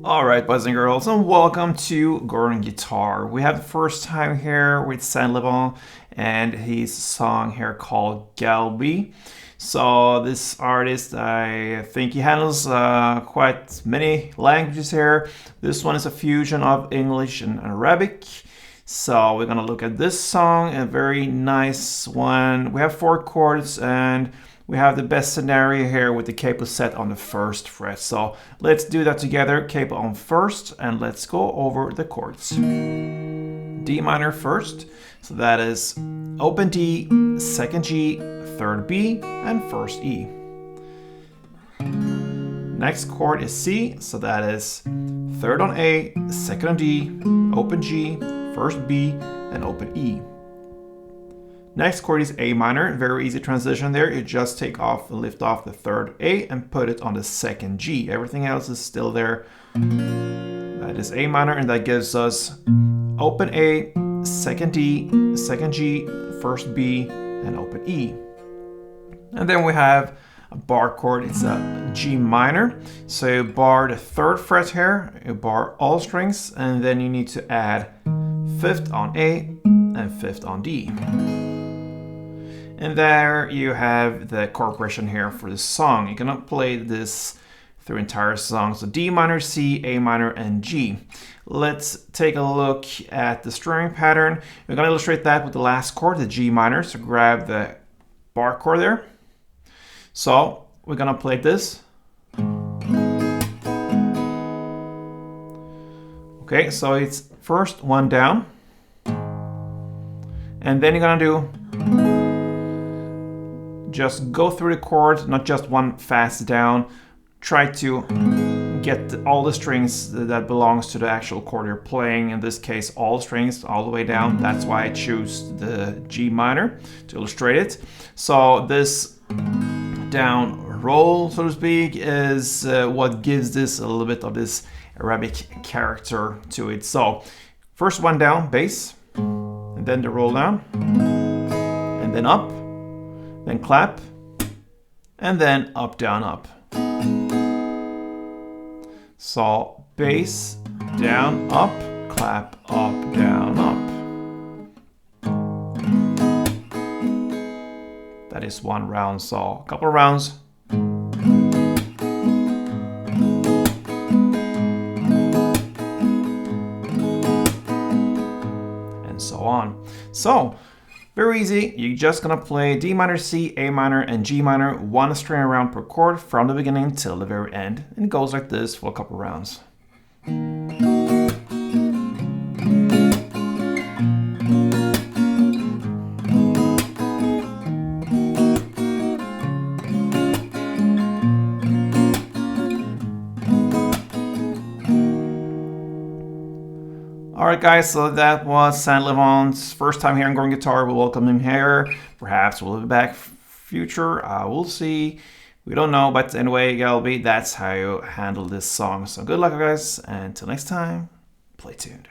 Alright, boys and girls, and welcome to Gordon Guitar. We have the first time here with Levant and his song here called Galbi. So this artist, I think he handles quite many languages here. This one is a fusion of English and Arabic. So we're gonna look at this song, a very nice one. We have 4 chords and we have the best scenario here with the capo set on the 1st fret. So let's do that together. Capo on 1st, and let's go over the chords. D minor first, so that is open D, 2nd G, 3rd B, and 1st E. Next chord is C, so that is 3rd on A, 2nd on D, open G, 1st B, and open E. Next chord is A minor, very easy transition there. You just take off and lift off the 3rd A and put it on the 2nd G. Everything else is still there. That is A minor, and that gives us open A, 2nd D, 2nd G, 1st B, and open E. And then we have a bar chord, it's a G minor. So you bar the 3rd fret here, you bar all strings, and then you need to add 5th on A and 5th on D. And there you have the chord progression here for this song. You cannot play this through entire song. So D minor, C, A minor, and G. Let's take a look at the strumming pattern. We're going to illustrate that with the last chord, the G minor. So grab the bar chord there. So we're going to play this. Okay, so it's first one down. And then you're going to do just go through the chords, not just one fast down. Try to get all the strings that belongs to the actual chord you're playing. In this case, all strings all the way down. That's why I choose the G minor to illustrate it. So this down roll, so to speak, is what gives this a little bit of this Arabic character to it. So first one down, bass, and then the roll down, and then up, then clap, and then up, down, up. So bass, down, up, clap, up, down, up. That is one round, so a couple of rounds. And so on. So very easy, you're just gonna play D minor, C, A minor, and G minor, one string around per chord from the beginning till the very end. And it goes like this for a couple rounds. Alright guys, so that was Levant's first time here on Gordon Guitar. We'll welcome him here. Perhaps we'll be back future. We'll see. We don't know, but anyway, Galbi, that's how you handle this song. So good luck guys, and until next time, play tuned.